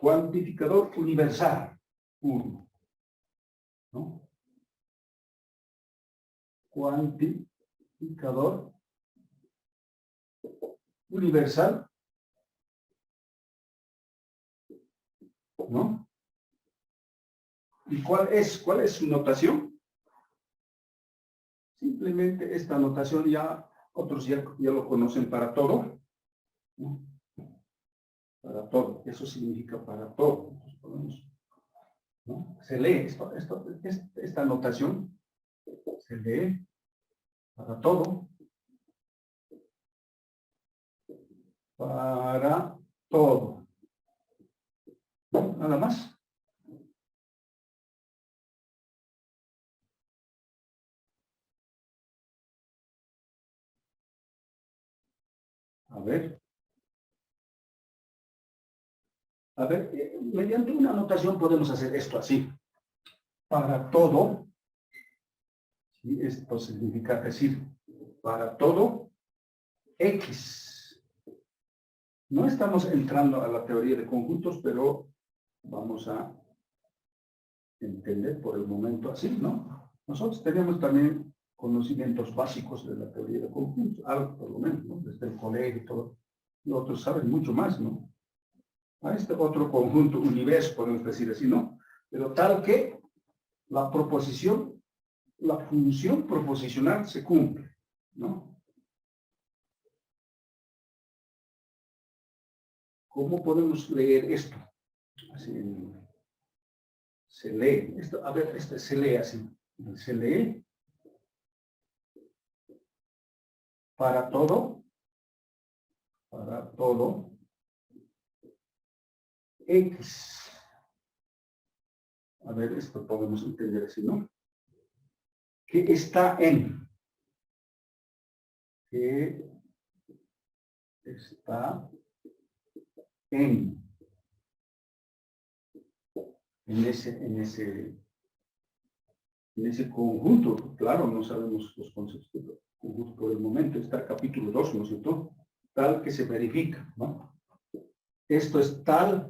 Cuantificador universal, 1. ¿No? Cuantificador universal, ¿no? ¿Y cuál es su notación? Simplemente esta notación ya, otros ya lo conocen para todo, ¿no? Para todo, eso significa para todo. Entonces, podemos, ¿no? Se lee, esta notación se lee para todo, para todo. ¿No? Nada más. A ver, mediante una notación podemos hacer esto así. Para todo, ¿sí? Esto significa decir, para todo, X. No estamos entrando a la teoría de conjuntos, pero vamos a entender por el momento así, ¿no? Nosotros tenemos también conocimientos básicos de la teoría de conjuntos, algo por lo menos, ¿no? Desde el colegio y todo. Y otros saben mucho más, ¿no? A este otro conjunto, universo, podemos decir así, ¿no? Pero tal que la proposición, la función proposicional se cumple, ¿no? ¿Cómo podemos leer esto? Así, se lee, esto, a ver, se lee así, se lee para todo, X. A ver, esto podemos entender así, ¿no? Que está en en ese conjunto. Claro, no sabemos los conceptos de conjunto por el momento. Está capítulo 2, ¿no es cierto? Tal que se verifica, ¿no? Esto es tal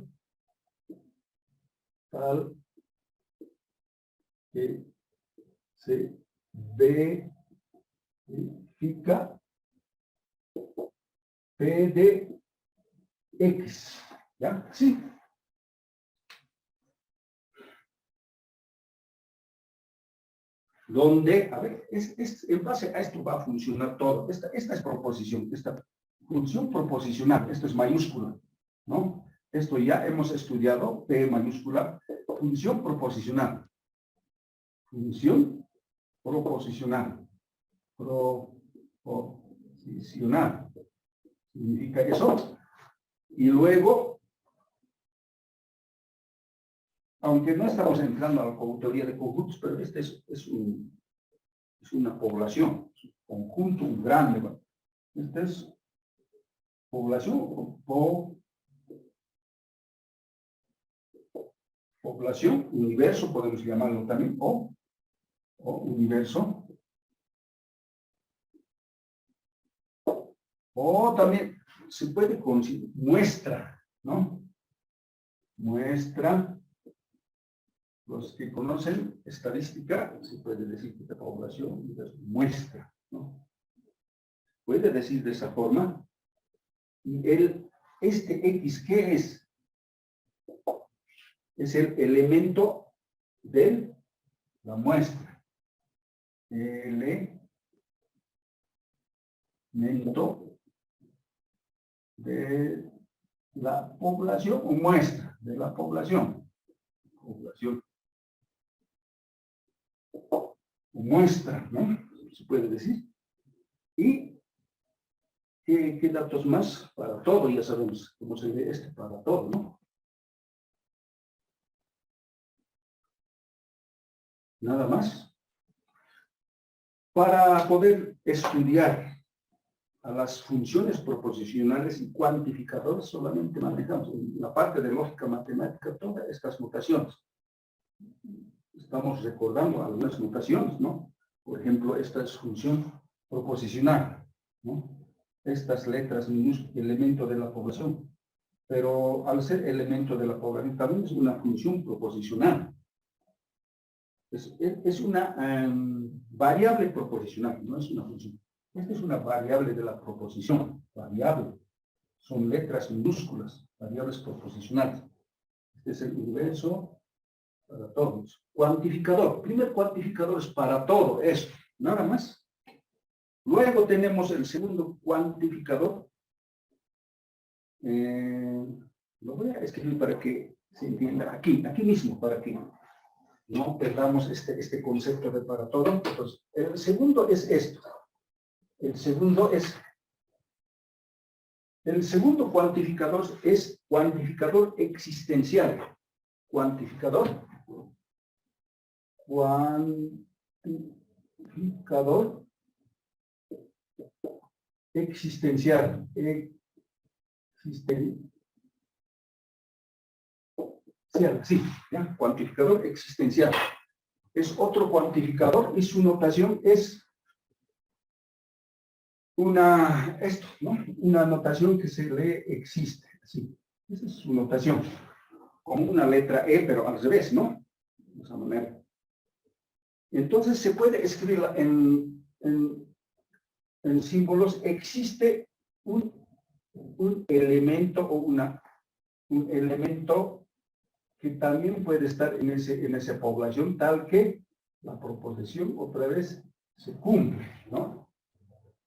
que se verifica P de X. ¿Ya? Sí. Donde, a ver, en base a esto va a funcionar todo. Esta es proposición, esta función proposicional, esto es mayúscula, ¿no? Esto ya hemos estudiado, P mayúscula, función proposicional. Función proposicional. Proposicional. Significa eso. Y luego, aunque no estamos entrando a la teoría de conjuntos, pero este es una población, un conjunto, un grande. Este es población, población, universo, podemos llamarlo también, o universo. O también se puede considerar muestra, ¿no? Muestra. Los que conocen estadística, se puede decir que la población muestra, ¿no? Puede decir de esa forma. Y este X, ¿qué es? Es el elemento de la muestra. Elemento de la población, o muestra de la población. Población. Muestra, ¿no? Se puede decir. Y ¿qué datos más? Para todo, ya sabemos cómo se ve esto para todo, ¿no? Nada más. Para poder estudiar a las funciones proposicionales y cuantificadores, solamente manejamos en la parte de lógica matemática todas estas notaciones. Estamos recordando algunas notaciones, ¿no? Por ejemplo, esta es función proposicional, ¿no? Estas letras minúsculas, elemento de la población. pero al ser elemento de la población también es una función proposicional. Es una variable proposicional, no es una función. Esta es una variable de la proposición, variable. Son letras minúsculas, variables proposicionales. Este es el universo para todos. Cuantificador. Primer cuantificador es para todo esto, nada más. Luego tenemos el segundo cuantificador. Lo voy a escribir para que se entienda aquí mismo, para que no perdamos este concepto de para todo. Entonces, el segundo es esto. El segundo cuantificador es cuantificador existencial. Cuantificador existencial. Sí, ¿ya? Cuantificador existencial. Es otro cuantificador y su notación es una notación que se lee existe. Así. Esa es su notación. Como una letra E, pero al revés, ¿no? De esa manera. Entonces se puede escribir en símbolos. Existe un elemento o un elemento que también puede estar en esa población, tal que la proposición otra vez se cumple, ¿no?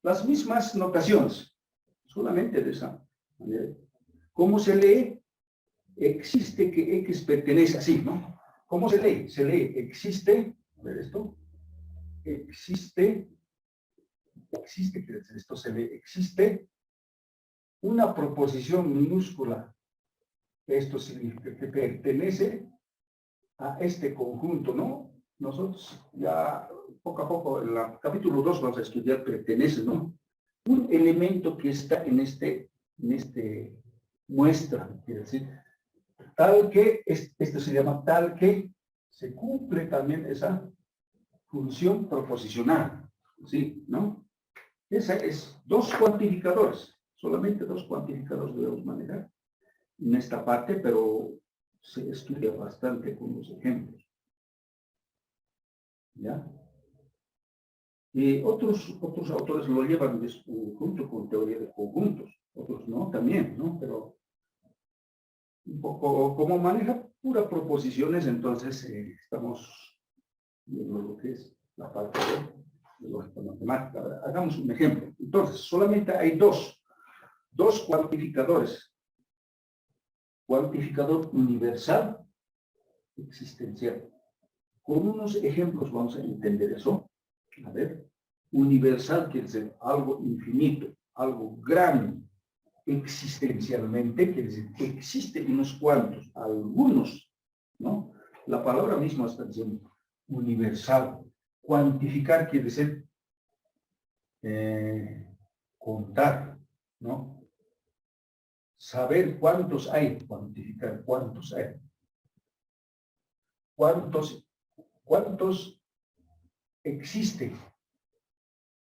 Las mismas notaciones, solamente de esa manera. ¿Cómo se lee? Existe que X pertenece así, ¿no? ¿Cómo se lee? Se lee existe, a ver esto, existe, que esto se lee, existe una proposición minúscula. Esto significa que pertenece a este conjunto, ¿no? Nosotros ya poco a poco, en el capítulo 2 vamos a estudiar pertenece, ¿no? Un elemento que está en este muestra, quiere decir, tal que, esto se llama tal que se cumple también esa función proposicional, ¿sí? ¿No? Esa es dos cuantificadores, solamente dos cuantificadores debemos manejar en esta parte, pero se estudia bastante con los ejemplos. ¿Ya? Y otros autores lo llevan junto con teoría de conjuntos, otros no, también, ¿no? Pero un poco como maneja puras proposiciones, entonces estamos viendo lo que es la parte de lógica matemática. Ahora, hagamos un ejemplo. Entonces, solamente hay dos cuantificadores. Cuantificador universal, existencial. Con unos ejemplos vamos a entender eso. A ver, universal quiere decir algo infinito, algo grande. Existencialmente quiere decir que existen unos cuantos, algunos, ¿no? La palabra misma está diciendo universal. Cuantificar quiere decir contar, ¿no? Saber cuántos hay, cuantificar cuántos hay. ¿Cuántos existen?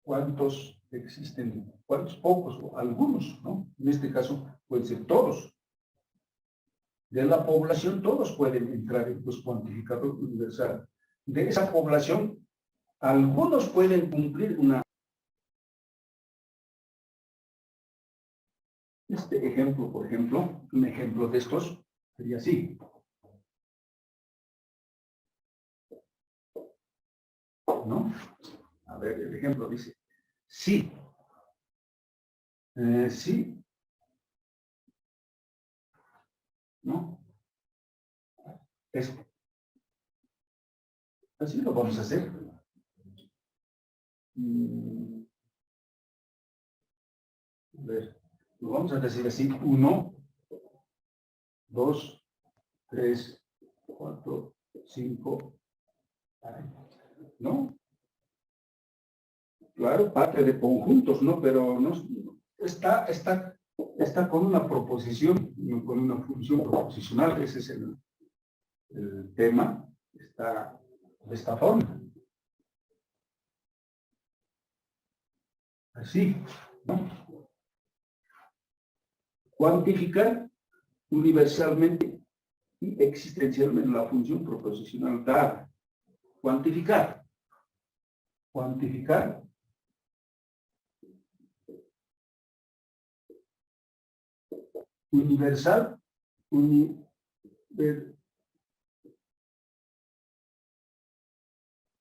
¿Cuántos existen? ¿Cuántos pocos? O algunos, ¿no? En este caso pueden ser todos. De la población todos pueden entrar en los cuantificadores universal. De esa población, algunos pueden cumplir una... Este ejemplo, por ejemplo, un ejemplo de estos sería así. ¿No? A ver, el ejemplo dice, sí. Sí. ¿No? Esto. Así lo vamos a hacer. A ver, lo vamos a decir así. 1, 2, 3, 4, 5. ¿No? Claro, parte de conjuntos, ¿no? Pero no está con una proposición, con una función proposicional. Ese es el tema. Está de esta forma. Así, ¿no? Cuantificar universalmente y existencialmente la función proposicional dada. Cuantificar. Cuantificar. Universal.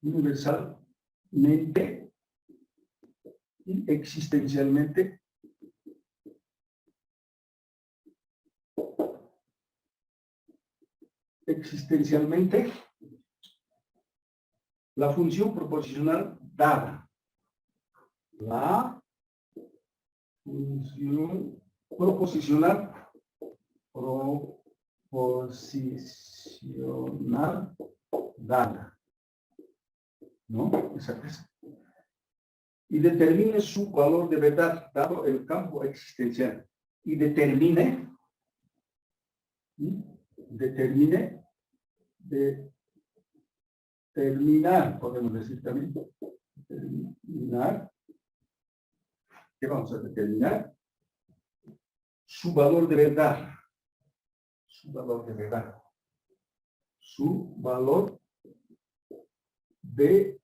Universalmente y existencialmente la función proposicional dada. La función proposicional dada. ¿No? Esa es. Y determine su valor de verdad, dado el campo existencial. Y determinar, podemos decir también, determinar, ¿qué vamos a determinar? Su valor de verdad. Su valor de verdad. Su valor de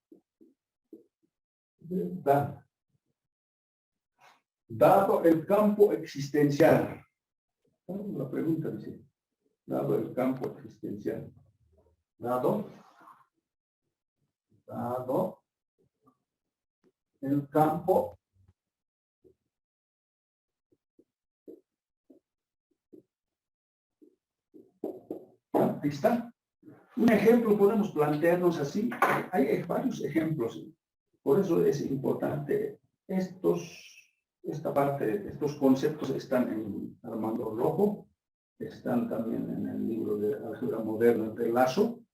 verdad. Dado el campo existencial. La pregunta dice, dado el campo existencial. Dado el campo ahí está. Un ejemplo podemos plantearnos así. Hay varios ejemplos. Por eso es importante esta parte, estos conceptos están en Armando Rojo, están también en el libro de Álgebra Moderna de Lazo,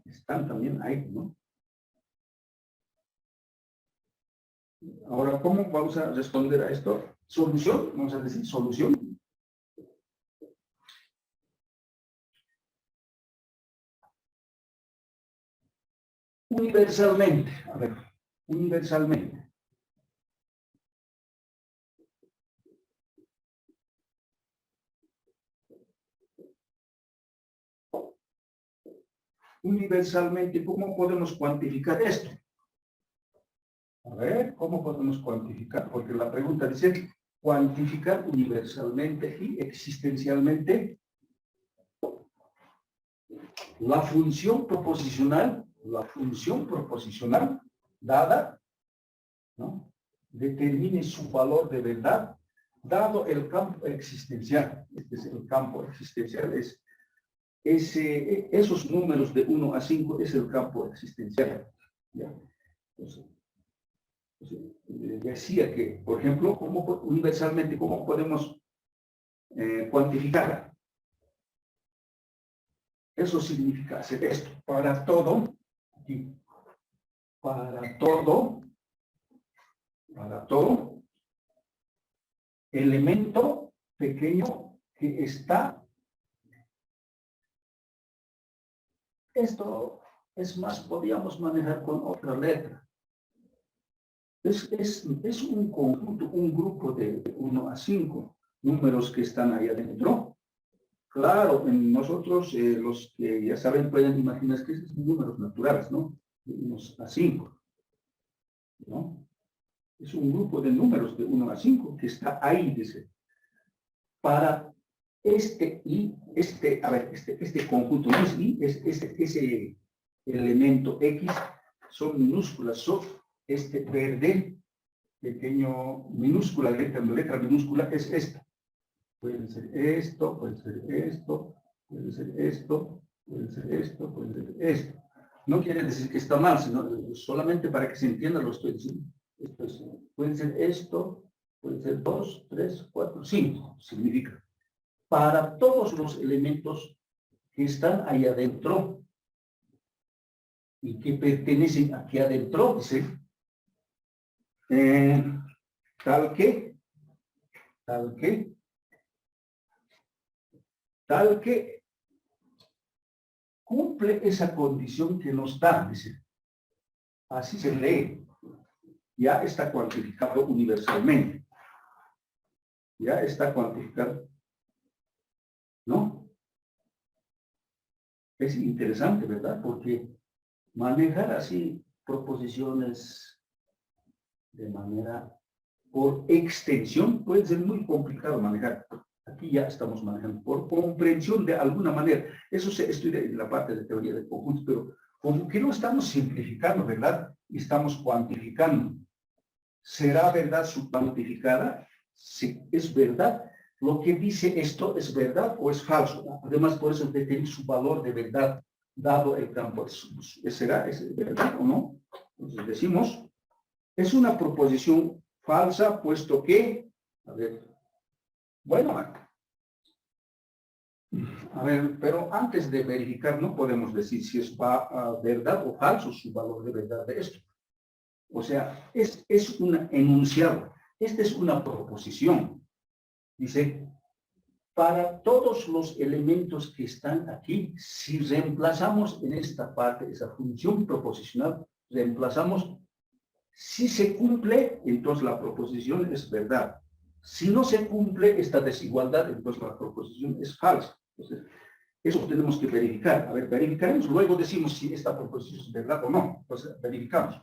están también ahí, ¿no? Ahora, ¿cómo vamos a responder a esto? Solución, vamos a decir solución. Universalmente, a ver, universalmente. Universalmente, ¿cómo podemos cuantificar esto? A ver, ¿cómo podemos cuantificar? Porque la pregunta dice, cuantificar universalmente y existencialmente la función proposicional dada, ¿no? Determine su valor de verdad, dado el campo existencial. Este es el campo existencial, esos números de 1 a 5 es el campo existencial. ¿Ya? Entonces, decía que, por ejemplo, universalmente, ¿cómo podemos cuantificarla? Eso significa hacer esto. Para todo elemento pequeño que está. Esto es más, podríamos manejar con otra letra. Es un conjunto, un grupo de 1 a 5 números que están ahí adentro. Claro, en nosotros, los que ya saben, pueden imaginar que son números naturales, ¿no? De 1 a 5, ¿no? Es un grupo de números de 1 a 5 que está ahí, dice. Para este conjunto, no es I, ese elemento X, son minúsculas, son verde, pequeño, minúscula, letra minúscula, es esta. Puede ser esto, puede ser esto, puede ser esto, puede ser esto, puede ser esto. No quiere decir que está mal, sino solamente para que se entienda lo estoy diciendo. Puede ser esto, puede ser 2, 3, 4, 5, significa. Para todos los elementos que están ahí adentro y que pertenecen aquí adentro, dice, tal que cumple esa condición que nos da, dice. Así se lee. Ya está cuantificado universalmente. Ya está cuantificado ¿no? Es interesante, ¿verdad? Porque manejar así proposiciones de manera por extensión puede ser muy complicado manejar. Aquí ya estamos manejando por comprensión de alguna manera. Eso se estudia en la parte de teoría de conjuntos, pero como que no estamos simplificando, ¿verdad? Y estamos cuantificando. ¿Será verdad su cuantificada? Sí, es verdad. Lo que dice esto es verdad o es falso. Además, por eso tiene su valor de verdad dado el campo. ¿Será verdad o no? Entonces decimos, es una proposición falsa, puesto que, a ver, bueno, a ver, pero antes de verificar no podemos decir si es verdad o falso su valor de verdad de esto. O sea, es un enunciado. Esta es una proposición. Dice, para todos los elementos que están aquí, si reemplazamos en esta parte esa función proposicional, reemplazamos, si se cumple, entonces la proposición es verdad. Si no se cumple esta desigualdad, entonces la proposición es falsa. Entonces, eso tenemos que verificar. A ver, verificaremos, luego decimos si esta proposición es verdad o no. Entonces, verificamos.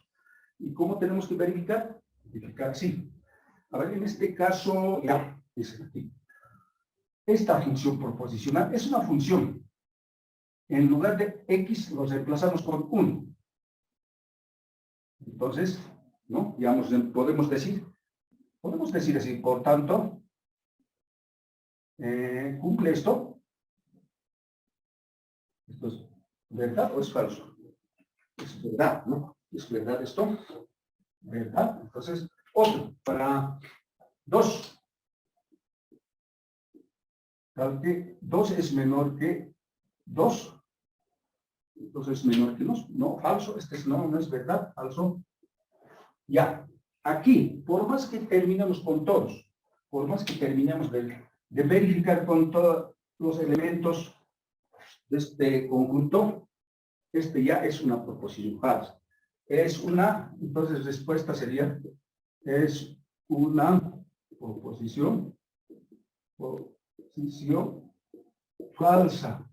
¿Y cómo tenemos que verificar? Verificar así. A ver, en este caso, ya, dice aquí. Esta función proposicional es una función. En lugar de x, lo reemplazamos por 1. Entonces, ¿no? Ya podemos decir así, por tanto, ¿cumple esto? ¿Esto es verdad o es falso? Es verdad, ¿no? ¿Es verdad esto? ¿Verdad? Entonces, otro, para 2. Tal que 2 es menor que 2. 2 es menor que 2. No, falso. No es verdad. Falso. Ya. Aquí, por más que terminemos con todos, por más que terminemos de verificar con todos los elementos de este conjunto, este ya es una proposición falsa. Entonces respuesta sería, es una proposición falsa.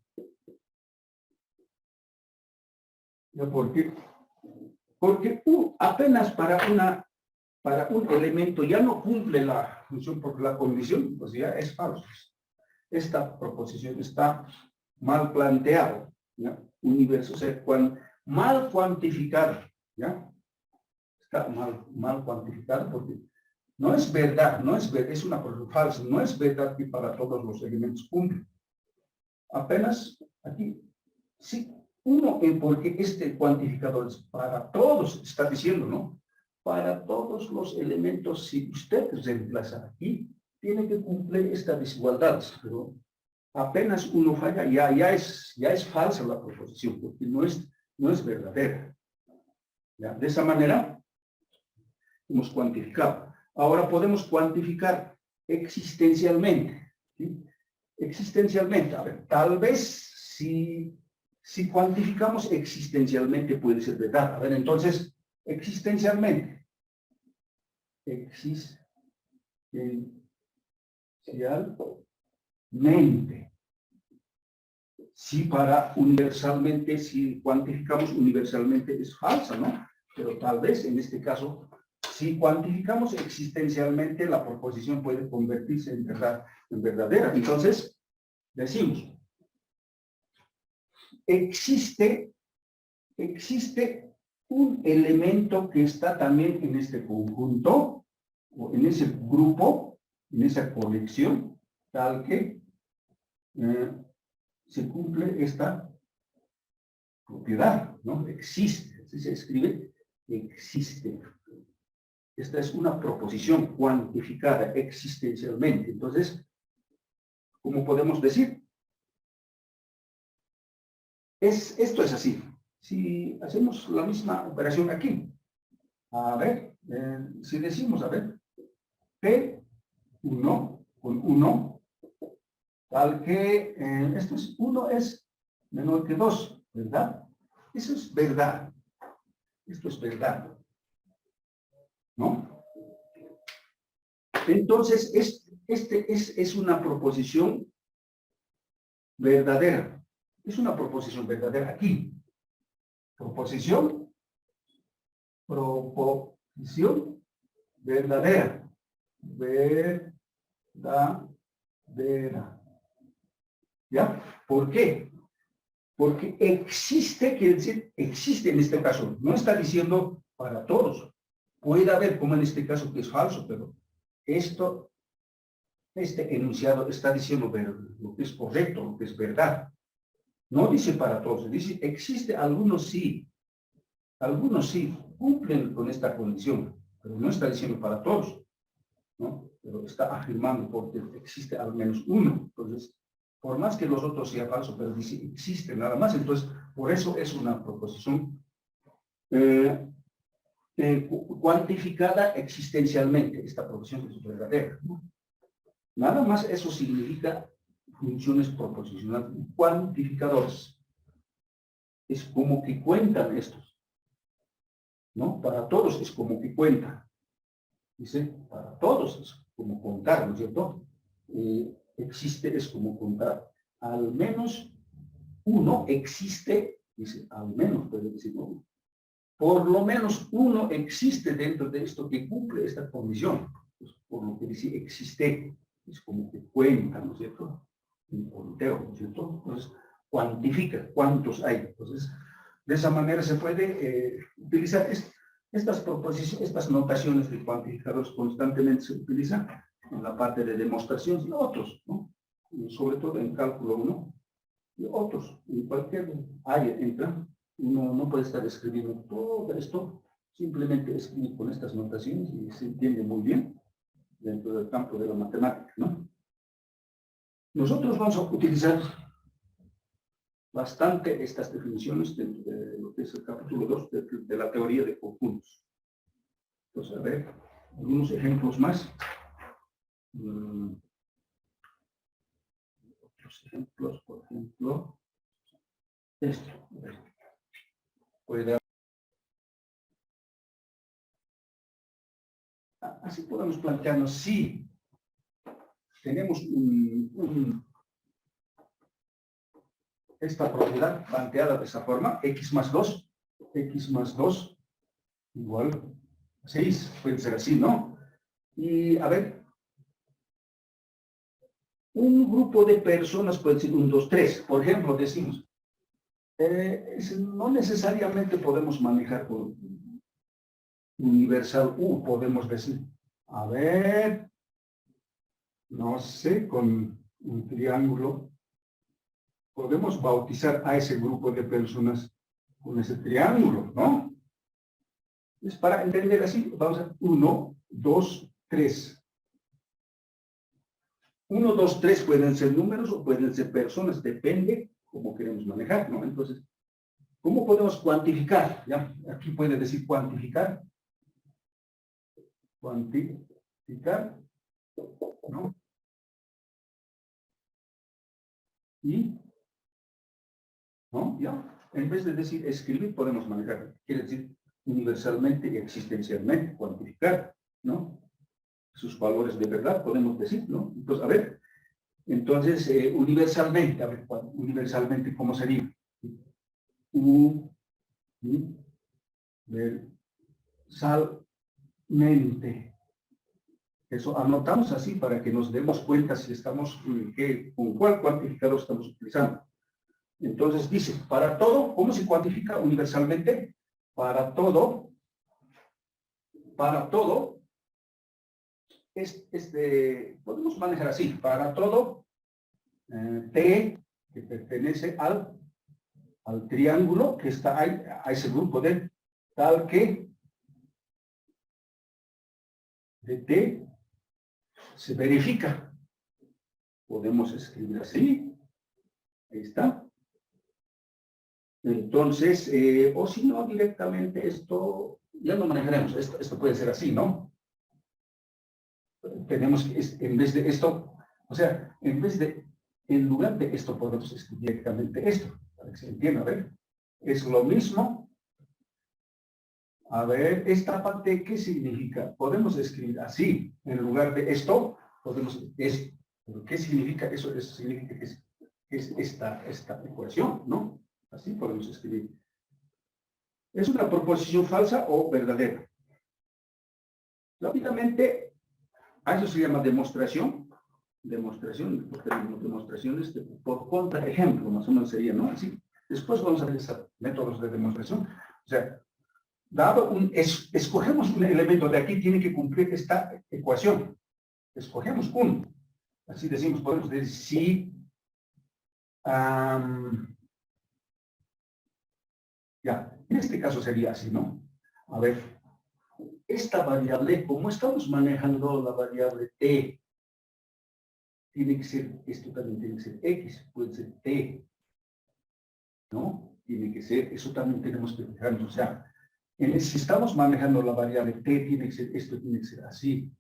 ¿Ya por qué? Porque apenas para un elemento ya no cumple la función por la condición, pues ya es falso. Esta proposición está mal planteada, ¿ya? Universo, o sea, mal cuantificado, ¿ya? Está mal cuantificado porque no es verdad, es una proposición falsa, no es verdad que para todos los elementos cumplen. Apenas aquí, sí, porque este cuantificador es para todos, está diciendo, ¿no? Para todos los elementos, si usted reemplaza aquí, tiene que cumplir esta desigualdad, pero apenas uno falla, ya es falsa la proposición, porque no es verdadera. ¿Ya? De esa manera, hemos cuantificado. Ahora podemos cuantificar existencialmente, ¿sí? Existencialmente, a ver, tal vez si cuantificamos existencialmente puede ser verdad. A ver, entonces, existencialmente. Existencialmente. Si universalmente, si cuantificamos universalmente es falsa, ¿no? Pero tal vez en este caso, si cuantificamos existencialmente, la proposición puede convertirse en verdadera. Entonces, decimos, existe un elemento que está también en este conjunto, o en ese grupo, en esa colección, tal que se cumple esta propiedad, ¿no? Existe, así se escribe, existe. Esta es una proposición cuantificada existencialmente. Entonces, ¿cómo podemos decir? Esto es así. Si hacemos la misma operación aquí, a ver, si decimos, a ver, P1 con 1, tal que esto es 1 es menor que 2, ¿verdad? Eso es verdad. Esto es verdad, ¿no? Entonces, es una proposición verdadera. Es una proposición verdadera aquí. Proposición verdadera. Verdadera. ¿Ya? ¿Por qué? Porque existe, quiere decir, existe en este caso. No está diciendo para todos. Puede haber, como en este caso, que es falso, pero este enunciado está diciendo lo que es correcto, lo que es verdad. No dice para todos, dice existe, algunos sí cumplen con esta condición, pero no está diciendo para todos, ¿no? Pero está afirmando porque existe al menos uno. Entonces, por más que los otros sea falso, pero dice existe nada más. Entonces, por eso es una proposición cuantificada existencialmente, esta proposición es verdadera, ¿no? Nada más eso significa funciones proposicionales cuantificadoras. Es como que cuentan estos, ¿no? Para todos es como que cuentan. Dice, para todos es como contar, ¿no es cierto? Existe es como contar. Al menos uno existe, dice, al menos puede decir uno. Por lo menos uno existe dentro de esto que cumple esta condición. Pues, por lo que dice existe, es como que cuenta, ¿no es cierto? Un conteo, ¿no es cierto? Entonces, cuantifica cuántos hay. Entonces, de esa manera se puede utilizar estas proposiciones, estas notaciones de cuantificadores constantemente se utilizan en la parte de demostración y otros, ¿no? Y sobre todo en cálculo 1 y otros, en cualquier área entra. Uno no puede estar escribiendo todo esto, simplemente escribir con estas notaciones y se entiende muy bien dentro del campo de la matemática, ¿no? Nosotros vamos a utilizar bastante estas definiciones dentro de lo que es el capítulo 2 de la teoría de conjuntos. Entonces, a ver, algunos ejemplos más. Otros ejemplos, por ejemplo, esto. Así podemos plantearnos si tenemos esta propiedad planteada de esa forma, x más 2 igual 6, puede ser así, ¿no? Y a ver, un grupo de personas puede ser 1, 2, 3, por ejemplo, decimos, no necesariamente podemos manejar por universal U, podemos decir, a ver, no sé, con un triángulo, podemos bautizar a ese grupo de personas con ese triángulo, ¿no? Es para entender así, vamos a 1, 2, 3. 1, 2, 3 pueden ser números o pueden ser personas, depende cómo queremos manejar, ¿no? Entonces, ¿cómo podemos cuantificar? ¿Ya? Aquí puede decir cuantificar. Cuantificar, ¿no? Y, ¿no? ¿Ya? En vez de decir escribir, podemos manejar. Quiere decir universalmente y existencialmente, cuantificar, ¿no? Sus valores de verdad, podemos decir, ¿no? Entonces, a ver, entonces, universalmente, a ver, universalmente, ¿cómo sería? Universalmente. Eso anotamos así para que nos demos cuenta si estamos, con cuál cuantificador estamos utilizando. Entonces dice, para todo, ¿cómo se cuantifica universalmente? Para todo, podemos manejar así, para todo, T, que pertenece al triángulo que está ahí, a ese grupo de tal que de T se verifica. Podemos escribir así, ahí está. Entonces, o si no, directamente esto, ya lo manejaremos, esto puede ser así, ¿no? Tenemos que, en vez de esto, o sea, en lugar de esto podemos escribir directamente esto, para que se entienda, a ver, es lo mismo. A ver, esta parte, ¿qué significa? Podemos escribir así, en lugar de esto, podemos esto. ¿Pero qué significa eso? Eso significa que es esta ecuación, ¿no? Así podemos escribir. ¿Es una proposición falsa o verdadera? Rápidamente, a eso se llama demostración. Demostración, porque tenemos demostraciones por contraejemplo, más o menos sería, ¿no? Así. Después vamos a ver esos métodos de demostración. O sea, escogemos un elemento de aquí, tiene que cumplir esta ecuación. Escogemos uno. Así decimos, podemos decir si ya, en este caso sería así, ¿no? A ver, esta variable, como estamos manejando la variable t, tiene que ser, esto también tiene que ser x, puede ser t, ¿no? Tiene que ser, eso también tenemos que fijarnos, o sea, si estamos manejando la variable t, tiene que ser, esto tiene que ser así.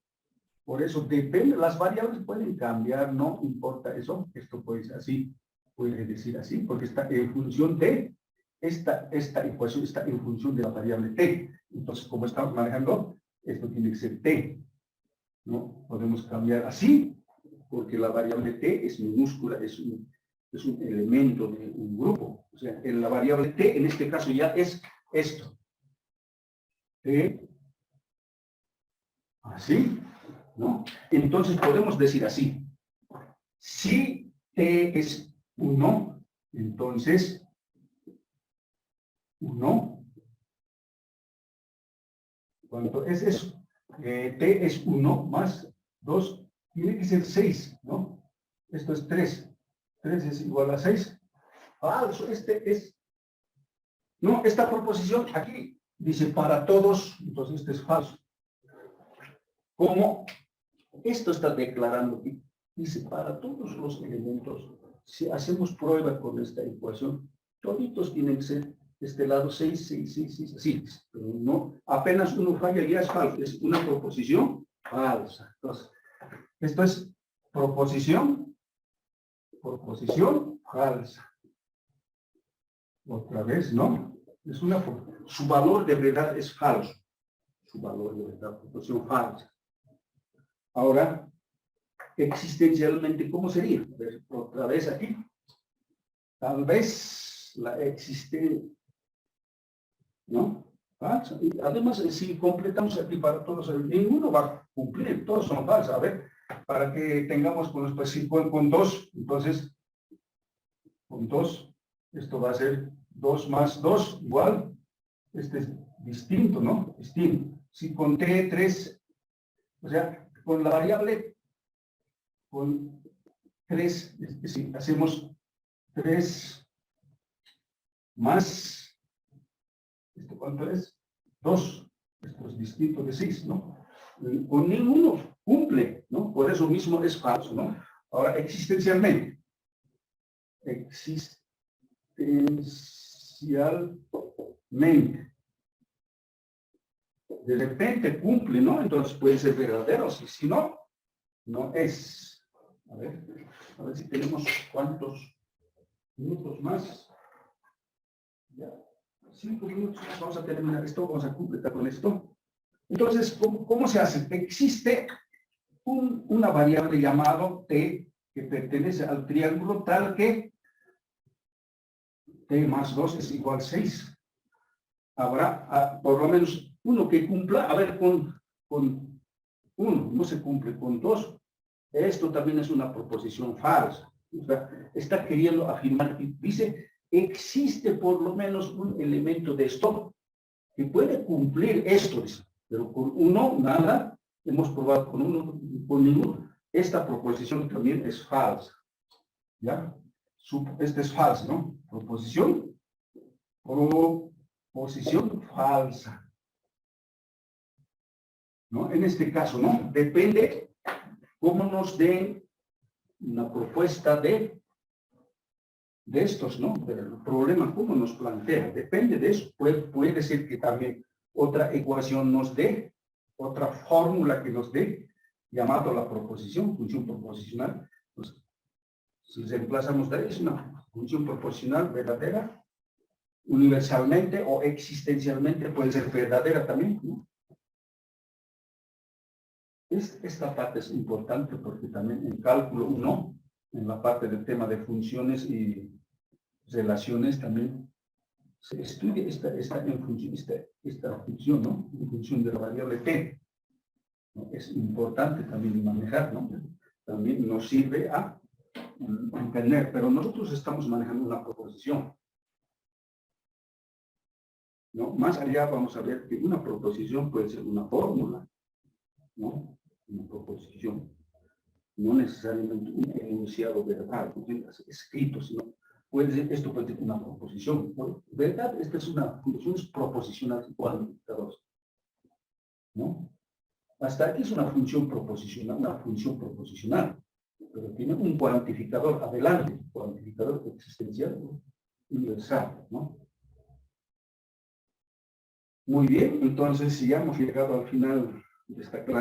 Por eso depende, las variables pueden cambiar, no importa eso, esto puede ser así, puede decir así, porque está en función de esta ecuación está en función de la variable t. Entonces, como estamos manejando, esto tiene que ser t, ¿no? Podemos cambiar así, porque la variable t es minúscula, es un elemento de un grupo. O sea, la variable t en este caso ya es esto. T, así, ¿no? Entonces podemos decir así. Si t es 1, entonces 1. ¿Cuánto es eso? T es 1 más 2, tiene que ser 6, ¿no? Esto es 3. 3 es igual a 6. Falso, no, esta proposición aquí dice para todos, entonces este es falso. Como esto está declarando que dice para todos los elementos, si hacemos prueba con esta ecuación, toditos tienen que ser de este lado 6, 6, 6, 6, así. Pero no, apenas uno falla ya es falso, es una proposición falsa. Entonces, esto es proposición falsa. Otra vez, ¿no? Es su valor de verdad es falso. Su valor de verdad, proposición falsa. Ahora, existencialmente, ¿cómo sería? A ver, otra vez aquí. Tal vez la existencia, ¿no? Falsa. Y además, si completamos aquí para todos, ninguno va a cumplir, todos son falsas. A ver, para que tengamos con 2, entonces, con 2, esto va a ser 2 más 2, igual. Este es distinto, ¿no? Distinto. Si con t, 3, o sea, con la variable, con 3, si hacemos 3 más, ¿esto cuánto es? 2. Esto es distinto de 6, ¿no? Con ninguno cumple, ¿no? Por eso mismo es falso, ¿no? Ahora, existencialmente. De repente cumple, ¿no? Entonces puede ser verdadero, si no, no es. A ver si tenemos cuántos minutos más. Ya, 5 minutos más, vamos a terminar esto, vamos a completar con esto. Entonces, ¿cómo se hace? Existe una variable llamado t que pertenece al triángulo tal que t más 2 es igual a 6. Habrá por lo menos uno que cumpla, a ver, con 1 no se cumple, con 2. Esto también es una proposición falsa. O sea, está queriendo afirmar, dice, existe por lo menos un elemento de esto que puede cumplir esto, dice, pero con 1 nada, hemos probado con 1, con ninguno. Esta proposición también es falsa. ¿Ya? Esta es falsa, ¿no? Proposición falsa. ¿No? En este caso, ¿no? Depende cómo nos den una propuesta de estos, ¿no? Del problema, cómo nos plantea. Depende de eso. Puede ser que también otra ecuación nos dé, otra fórmula que nos dé, llamado la proposición, función proposicional. Pues, si reemplazamos de ahí, es una función proposicional verdadera, universalmente o existencialmente puede ser verdadera también, ¿no? Esta parte es importante porque también en cálculo 1 en la parte del tema de funciones y relaciones también se estudia esta función, ¿no? En función de la variable t, ¿no? Es importante también manejar, ¿no? También nos sirve a entender, pero nosotros estamos manejando una proposición, ¿no? Más allá vamos a ver que una proposición puede ser una fórmula, ¿no? Una proposición, no necesariamente un enunciado verbal, escrito, sino esto puede ser una proposición. ¿Verdad? Esta es una función proposicional cuantificador, ¿no? Hasta aquí es una función proposicional, pero tiene un cuantificador adelante, cuantificador existencial universal, ¿no? Muy bien, entonces si ya hemos llegado al final de esta clase.